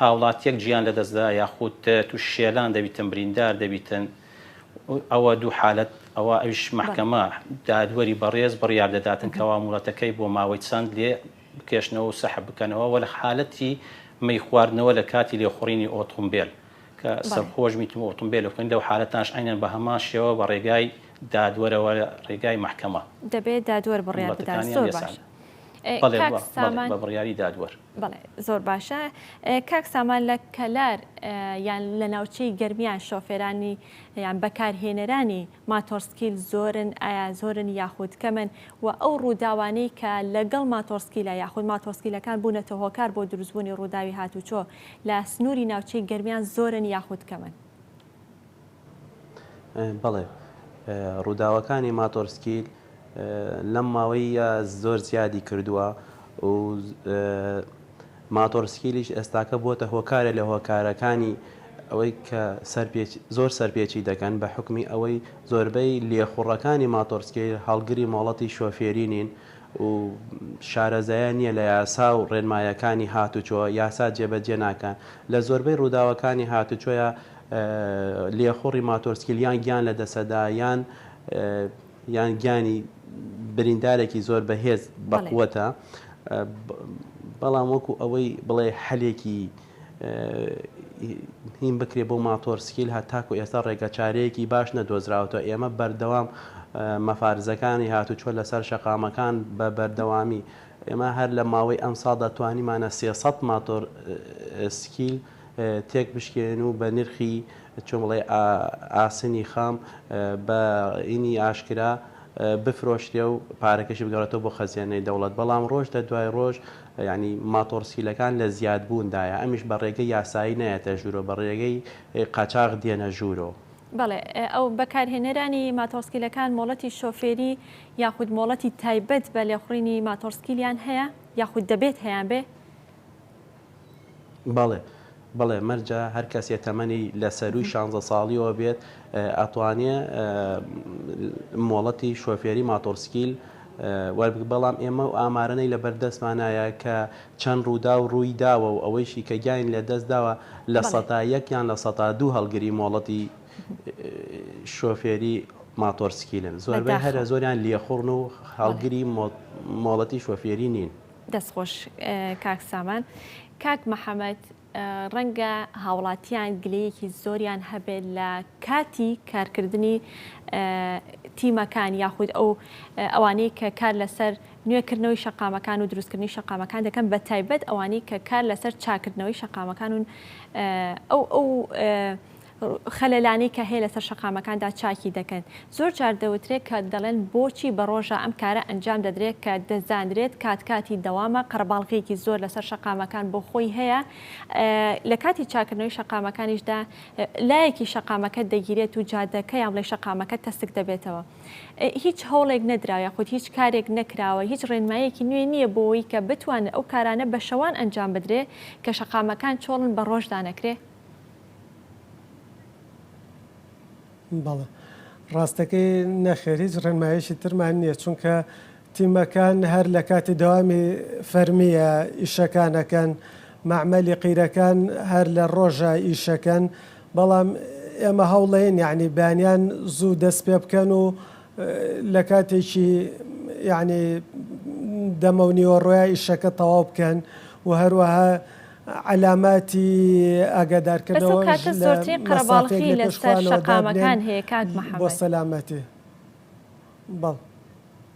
هاوڵاتیەک گیان لەدەستدا یاخود تووش شێلان دەبیتن بریندار دەبیتن ئەوە دوو حالەت ئەوە ئەوش محکەمە دادوەری بەڕێز بڕیار دەداتن کەوا مڵەتەکەی بۆ ماوەی چەند لێ بکێشنەوە و سەحب بکەنەوە وە لە حالەتی مەی خواردنەوە لە کاتی لێخوڕینی ئۆتۆمبیل کە سەرخۆش میتم ئۆتۆمبیل بکەین لەو حالەتانش عینەن بە هەماشەوە بە ڕێگای دادوەرەوە ڕێگای محکەمە دەبێت دادوەر بڕیار بدات. زۆر باشە. بە بڕیاری دادوەر. بەڵێ زۆر باشە. کاک سامان لە کەلار یان لە ناوچەی گەرمیان شۆفێرانی یان بەکارهێنەرانی ماتۆرسکیل زۆرن ئایا زۆرن یاخود کەمن و ئەو ڕووداوانەی کە لەگەڵ ماتۆرسکیلە یاخود ماتۆرسکیلەکان بوونەتە هۆکار بۆ دروستبوونی ڕووداوی هاتوچۆ لە سنووری ناوچەی گەرمیان زۆرن یاخود کەمن؟ بەڵێ ڕووداوەکانی ماتۆرسکیل لەم ماوەیە زۆر زیادی کردووە و ماتۆرسکیلیش ئێستاکە بۆتە هۆکارە لە هۆکارەکانی ئەوەی کە زۆر سەرپێچی دەکەن بە حکمی ئەوەی زۆربەی لێخوڕەکانی ماتۆرسکیل هەڵگری مۆڵەتی شۆفێرینین و شارەزایە نییە لە یاسا و ڕێنمایەکانی هاتوچۆ یاسا جێبەجێ ناکەن لە زۆربەی ڕووداوەکانی هاتوچۆیە لێخوڕی ماتۆرسکیلیان گیان لە دەسەدا یان گیانی بریندارێکی زۆر بەهێز بەقوەتە بەڵام وەکو ئەوەی بڵێ حەلێکی هین بکرێ بۆ ماتۆرسکیل هەتاکو ئێستا ڕێگە چارەیەکی باش نەدۆزراوەوە ئێمە بەردەوام مەفارزەکانی هاتوچۆ لەسەر شەقامەکان بە بەردەوامی ئێمە هەر لە ماوەی ئەم ساڵ دەتوانیمانە 300 ماتۆرسکیل تێک بشکێن و بە نرخی چۆن بڵێ ئاسنی خام بە ئینی ئاشکرا بفرۆشتێ و پارەکەشی بگەڕێتەوە بۆ خەزیێنەی دەوڵەت بەڵام ڕۆژ دە دوای ڕۆژ ینی ماتۆرسکیلەکان لە زیادبووندایە ئەمیش بە ڕێگەی یاسایی نایەتە ژوورۆ بە ڕێگەی قاچاغ دێنە ژوورۆ. بەڵێ ئەو بەکارهێنەرانی ماتۆرسکیلەکان مۆڵەتی شۆفێری یاخود مۆڵەتی تایبەت بە لێخوڕینی ماتۆرسکیلیان هەیە یاخود دەبێت هەیان بێ؟ بەڵێ مەرجە هەر کەسێ تەمەنی لە سەروی 16 ساڵیەوە بێت ئەتوانێ مۆڵەتی شۆفێری ماتۆرسکیل بەڵام ئێمە و ئامارانەی لە بەردەستمانایە کە چەند ڕوودا و ڕووی داوە و ئەوەیشی کە گیان لە دەست داوە لە 100 یان لە 102 هەڵگری مۆڵەتی شۆفێری ماتۆرسکیلن زۆربەی هەرە زۆریان لێخوڕن و هەڵگری مۆڵەتی شۆفێری نین. دەستخۆش کاک سامان. کاک محەممەد ڕەنگە هاوڵاتیان گلەیەکی زۆریان هەبێت لە کاتی کارکردنی تیمەکان یاخود ئەوانەی کە کار لەسەر نوێکردنەوەی شەقامەکان و دروستکردنی شەقامەکان دەکەن بە تایبەت ئەوانەی کە کار لەسەر چاکردنەوەی شەقامەکان و ئەو خەلەلانی کە هەیە لەسەر شەقامەکاندا چاکی دەکەن. زۆر جار دەوترێت کە دەڵێن بۆچی بە ڕۆژە ئەم کارە ئەنجام دەدرێت کە دەزانرێت کاتی دەوامە قەرەباڵغێکی زۆر لەسەر شەقامەکان بۆ خۆی هەیە. لە کاتی چاکردنەوەی شەقامەکانیشدا لایەکی شەقامەکە دەگیرێت و جادەکە یان لە شەقامەکە تەسک دەبێتەوە. هیچ هەوڵێک نەدراوە خۆت هیچ کارێک نەکراوە، هیچ ڕێنمایەکی نوێ نییە بۆەوەی کە بتوانێت ئەو کارانە بە شەوان ئەنجام بدرێت کە شەقامەکان چۆڵن بە ڕۆژدا نەکرێت. بەڵێ ڕاستەکەی نەخێر هیچ ڕێنمایشی ترمان نییە چونکە تیمەکان هەر لە کاتی داوامی فەرمیە ئیشەکانەکەن معمەلی قیرەکان هەر لە ڕۆژە ئیشەکەن بەڵام ئێمە هەوڵێن یعنی بانیان زوو دەست پێ بکەن و لە کاتێکی یعنی دەمە و نیوەڕۆیە ئیشەکە تەواو بکەن و هەروەها علاماتی ئاگادارکردنەوە کاتە زۆرترین قەرەباڵغی لەسەر شەقامەکان هەیە کات مەحەممەد بۆ سەلامەتی بەڵ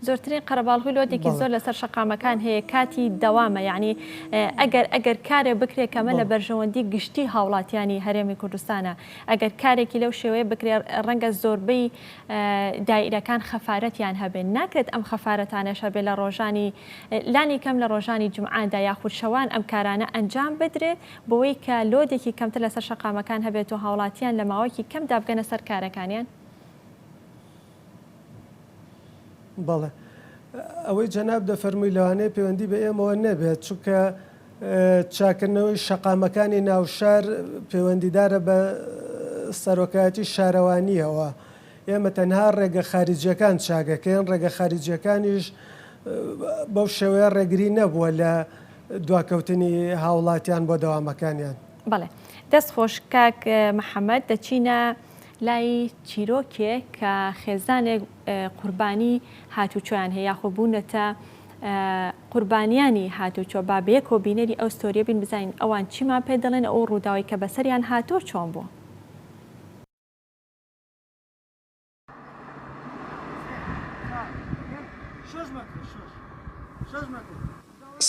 زۆرترین قەرەباڵغی لۆدێکی زۆر لەسەر شەقامەکان هەیە کاتی دەوامە یعنی ئەگەر کارێ بکرێت کەمە لە بەرژەوەندی گشتی هاوڵاتیانی هەرێمی کوردستانە ئەگەر کارێکی لەو شێوەیە بکرێت ڕەنگە زۆربەی دایرەکان خەفارەتیان هەبێت ناکرێت ئەم خەفارەتانەشە بێت لە ڕۆژانی لانی کەم لە ڕۆژانی جمعاندا یاخود شەوان ئەم کارانە ئەنجام بدرێت بۆەوەی کە لۆدێکی کەمتر لەسەر شەقامەکان هەبێت و هاوڵاتیان لە ماوەیەکی کەم دابگەنە سەر کارەکانیان. بەڵێ ئەوەی جەناب دەفەرمووی لەوانەیە پەیوەندی بە ئێمەوە نەبێت چونکە چاکردنەوەی شەقامەکانی ناوشار پەیوەندیدارە بە سەرۆکایەتی شارەوانیەوە. ئێمە تەنها ڕێگە خارجیەکان چاگەکەین، ڕێگە خارجیەکانیش بەو شێوەیە ڕێگری نەبووە لە دواکەوتنی هاوڵاتیان بۆ دەوامەکانیان. بەڵێ دەست خۆش کاک محەممەد دەچینە لای چیرۆکێک کە خێزانێک قوربانی هاتوچۆیان هەیە یاخۆ بوونەتە قوربانیانی هاتوچۆ با بەیەک کۆبینەری ئەو ستۆریە بین بزانین ئەوان چیمان پێ دەڵێن ئەو ڕووداوی کە بەسەریان هاتۆ چۆن بووە.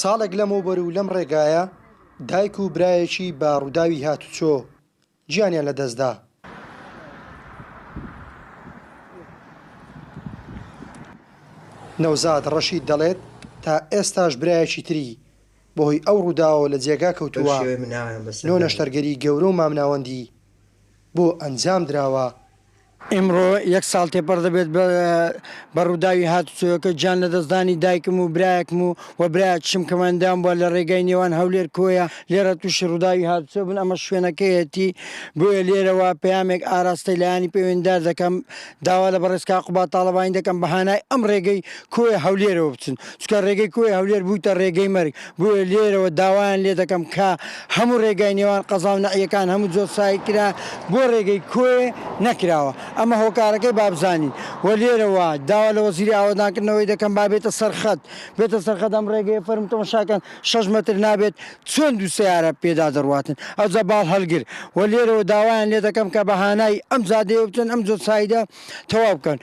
ساڵێک لەمەوبەر و لەم ڕێگایە دایک و برایەکی با ڕووداوی هاتوچۆ گیانیان لەدەستدا. نەوزاد ڕەشید دەڵێت تا ئێستاش برایەکی تری بەهۆی ئەو ڕووداوە لە جێگا کەوتووە نۆ نەشتەرگەری گەورە و مامناوەندی بۆ ئەنجام دراوە. ئمڕۆ یەک ساڵ تێپەر دەبێت بە ڕووداوی هاتوچۆیەکە گیان لە دەستدانی دایکم و برایەکم و برایەکشم کەمەندام بووە لە ڕێگای نێوان هەولێر کۆیە لێرە تووشی ڕووداوی هاتوچۆ بن. ئەمە شوێنەکەیەتی بۆیە لێرەوە پەیامێک ئاراستەی لایانی پەیوەندیدار دەکەم داوا لە بەڕێزکا قوبا تاڵەبانی دەکەم بەهانای ئەم ڕێگەی کۆیە هەولێرەوە بچن چکە ڕێگەی کۆی هەولێر بوویتە ڕێگەی مەرگ. بۆیە لێرەوە داوایان لێ دەکەم کە هەموو ڕێگای نێوان قەزاو نەعیەکان هەموو جۆسایی کرا بۆ ڕێگەی کۆیە نەکراوە. ئەمە هۆکارەکەی بابزانین و لێرەوە داوا لە وەزیری ئاوادانکردنەوەی دەکەم با بێتە سەرخەت بێتە سەرخەت ئەم ڕێگەیە فەرم تەماشاکەن 6 مەتر نابێت چۆن دوو سیارە پێدا دەڕواتن ئەوجا باڵ هەڵگر و لێرەوە داوایان لێ دەکەم کە بەهانای ئەم زادەیە بچن ئەم جۆساییدا تەواو بکەن.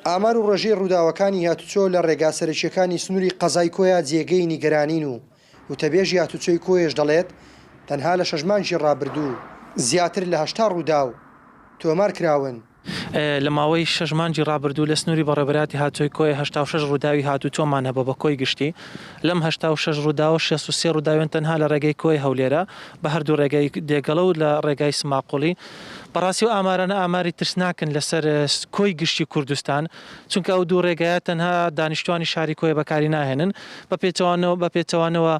ئامار و ڕێژەی ڕووداوەکانی هاتوچۆ لە ڕێگا سەرکیەکانی سنووری قەزای کۆیە جێگەی نیگەرانین و وتەبێژی هاتوچۆی کۆیەش دەڵێت تەنها لە 6 مانگی ڕابردوو زیاتر لە 80 ڕووداو تۆمار کراون. لە ماوەی 6 مانگی ڕابردوو لە سنووری بەڕێبەراتی هاتوۆی کۆی 86 ڕووداوی هاتوچۆمان هەبە بە کۆی گشتی. لەم 86 ڕووداوە 63 ڕووداوێن تەنها لە ڕێگەی کۆی هەولێرە بە هەردوو ڕێگای دێگەڵە و لە ڕێگای سماقۆڵی. بەڕاستی و ئامارانە ئاماری ترسناکن لەسەر کۆی گشتی کوردستان چونکە ئەو دوو ڕێگایە تەنها دانیشتوانی شاری کۆی بەکاری ناهێنن بە پێچەوانەوە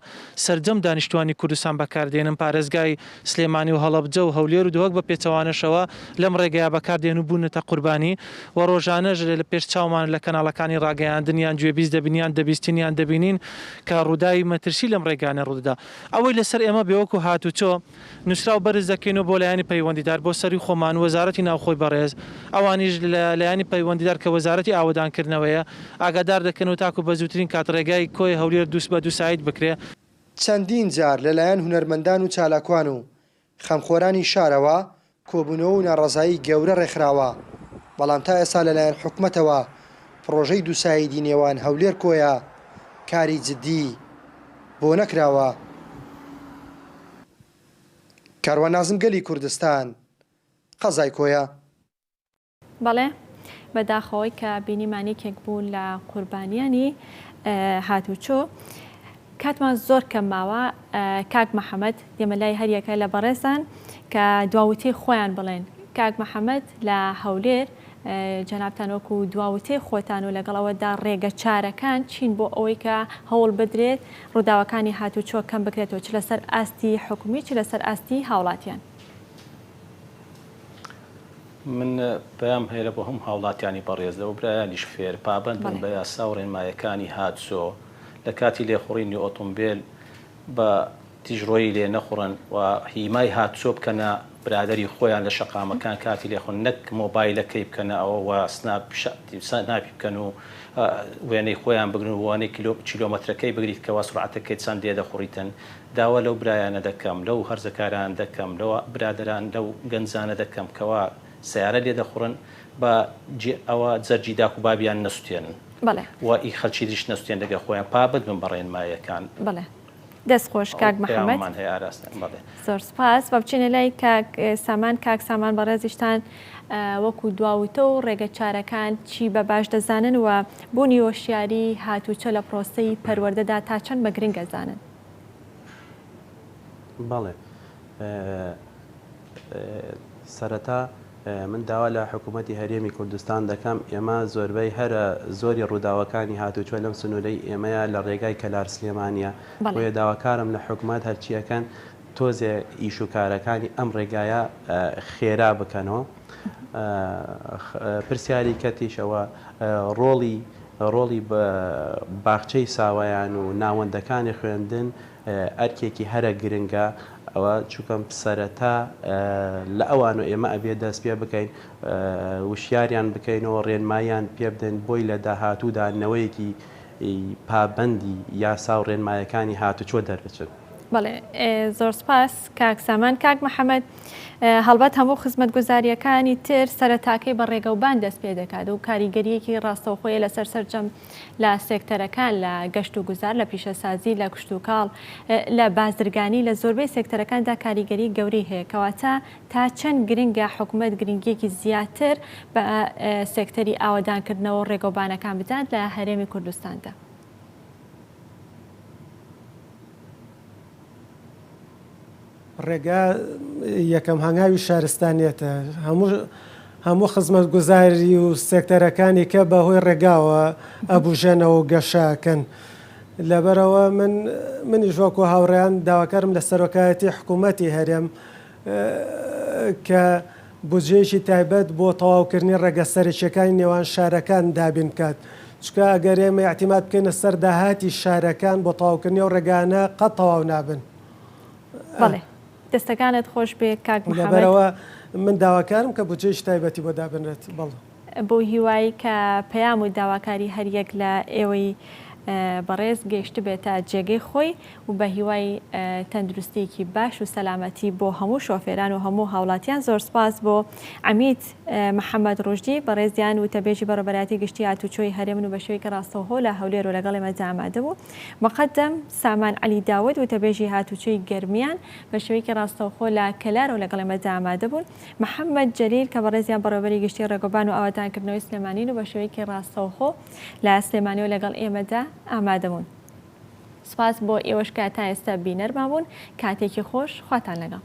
سەرجەم دانیشتوانی کوردستان بەکاردێنن پارێزگای سلێمانی و هەڵەبجە و هەولێر و دووەک بە پێچەوانەشەوە لەم ڕێگایە بەکاردێن و بوونەتە قوربانی و ڕۆژانەژ لە پێش چاومان لە کەناڵەکانی ڕاگەیاندنیان گوێبیست دەبینیان دەبیستنیان دەبینین کە ڕووداوی مەترسی لەم ڕێگانە ڕوودا. ئەوەی لەسەر ئێمە بێوەکو هاتوچۆ نووسرا و بەرز دەکەین و بۆ لایانی پەیوەندیدار بۆ سەر هەڵبژاردننەوەی خۆمان وەزارەتی ناوخۆی بەڕێز ئەوانیش لە لایانی پەیوەندیدار کە وەزارەتی ئاوەدانکردنەوەیە ئاگادار دەکەن و تاکو بە زووترین کاتڕێگای کۆی هەولێر دووس بە دووسایت بکرێ. چەندین جار لەلایەن هونەرمەندان و چالاکوان و خەمخۆرانی شارەوە کۆبوونەوە و ناڕەزایی گەورە ڕێکخراوە، بەڵام تا ئێستا لەلایەن حکوومەتەوە پرۆژەی دووسایدی نێوان هەولێر کۆیە کاری جدی بۆ نەکراوە. کارواننازم گەلی کوردستان قەزای کۆیە. بەڵێ بەداخەوەی کە بینیمانێکێک بوو لە قوربانیانی هاتوچۆ کاتمان زۆر کەم ماوە. کاک محەممەد دێمە لای هەریەکە لە بەڕێزان کە دواوتەی خۆیان بڵێن. کاک محەممەد لە هەولێر جەنابتان وەکو دواوتەی خۆتان و لەگەڵەوەدا ڕێگە چارەکان چین بۆ ئەوەی کە هەوڵ بدرێت ڕووداوەکانی هاتوچۆ کەم بکرێتەوە، چ لەسەر ئاستی حکومی چ لەسەر ئاستی هاوڵاتیان. من پێیام هەیە بۆ هەم هاوڵاتیانی بەڕێزەوە برایانیش فێر پابند بن بە یاسا و ڕێنمایەکانی هاتوچۆ لە کاتی لێخوڕینی ئۆتۆمبیل بە تیژڕۆیی لێ نەخوڕن و هیمای هاتوچۆ بکەنە برادری خۆیان لە شەقامەکان کاتی لێخۆن نەک مۆبایلەکەی بکەنە ئەوە و سناپی بکەن و وێنەی خۆیان بگرن و وانەی کیلۆمەترەکەی بگریت کەوا سرعەتەکەی چەند لێ دەخوڕیتن. داوا لەو برایانە دەکەم، لەو هەرزەکاران دەکەم، لەو برادران لەو گەنجانە دەکەم کەوا سیارە لێ دەخوڕن بە ئەوە جەرجی داک و بابیان نەسووتێنن و ئی خەلکی دیش نەسووتێن لەگە خۆیان پابند بن بە ڕێنمایەکان. بەڵێ دەستخۆش کاک محەممەد زۆر سپاس. بە بچینە لای سامان کاک سامان بەڕێزیشتان وەکو دواوتە و ڕێگە چارەکان چی بە باش دەزانن و بوونی هۆشیاری هاتوچۆ لە پرۆسەی پەروەردەدا تا چەند بە گرنگ دەزانن؟ بەڵێ سەرەتا من داوا لە حکوومەتی هەرێمی کوردستان دەکەم ئێمە زۆربەی هەرە زۆری ڕووداوەکانی هاتوچۆ لەم سنوورەی ئێمەیە لە ڕێگای کەلار سلێمانیە بۆیە داواکارم لە حکوومەت هەرچیەکەن تۆزێ ئیش و کارەکانی ئەم ڕێگایە خێرا بکەنەوە. پرسیاری کەتیشەوە ڕۆڵی باخچەی ساوایان و ناوەندەکانی خوێندن ئەرکێکی هەرە گرنگە. ئەوە چووکەم سەرەتا لە ئەوان و ئێمە ئەبێ دەست پێ بکەین وشیاریان بکەینەوە ڕێنمایان پێ بدەین بۆی لە داهاتوودا نەوەیەکی پابەندی یاسا و ڕێنمایەکانی هاتوچۆ دەربچن. بەڵێ زۆر سپاس کاک سامان. کاک محەممەد هەڵبەت هەموو خزمەتگوزاریەکانی تر سەرەتاکەی بە ڕێگەوبان دەست پێ دەکات و کاریگەریەکی ڕاستەوخۆیە لەسەر سەرجەم لە سێکتەرەکان لە گەشت و گوزار لە پیشەسازی لە کشت و کاڵ لە بازرگانی لە زۆربەی سێکتەرەکاندا کاریگەری گەورەی هەیە کەواتە تا چەند گرنگە حکوومەت گرنگیەکی زیاتر بە سێکتەری ئاوەدانکردنەوە ڕێگەوبانەکان بدات لە هەرێمی کوردستاندا. ڕێگا یەکەم هەنگاوی شارستانیەتە هەموو خزمەت گوزاری و سێکتەرەکانی کە بەهۆی ڕێگاوە ئەبوژێنەوە و گەشاکەن. لەبەرەوە منیش وەکو هاوڕێیان داواکارم لە سەرۆکایەتی حکوومەتی هەرێم کە بودجەیەکی تایبەت بۆ تەواوکردنی ڕێگە سەرچیەکانی نێوان شارەکان دابین کات. چکە ئەگەر ئێمە احتیمات بکەینە سەر داهاتی شارەکان بۆ تەواوکردنی و ڕێگانە قەت تەواو نابن. بەڵێ دەستەکانت خۆش بێ کاک محەممەد. لەبەرەوە من داواکارم کە بودجەیەکی تایبەتی بۆ دابنرێت. بەڵێ بۆ هیوایی کە پەیام و داواکاری هەریەک لە ئێوەی بەڕێز گەیشت بێتە جێگەی خۆی و بە هیوای تەندروستێکی باش و سەلامەتی بۆ هەموو شۆفێران و هەموو هاوڵاتیان. زۆر سپاس بۆ عەمید محەممەد ڕۆژدی بەڕێزیان و تەبێژی بەڕێبەراتی گشتی هاتوچۆی هەرێمن و بە شێوەیەکی ڕاستەوخۆ لە هەولێر و لەگەڵ ئێمە ئامادە بوو. مقدم سامان عەلی داود و تەبێژی هاتوچۆی گەرمیان بە شێوەیەکی ڕاستەوخۆ لە کەلار و لەگەڵ ئێمە ئامادە بوون. محەممەد جەلیل کە بەڕێزیان بەڕێوەبەری گشتی ڕێگەبان و ئاوەدانکردنەوەی سلێمانین و بە شێوەیەکی ڕاستەوخۆ لە سلێمانی و لەگەڵ ئێمەدا ئامادەبوون. سپاس بۆ ئێوەش کە تا ئێستا بینەرمان بوون. کاتێکی خۆش خواتان لەگەڵ.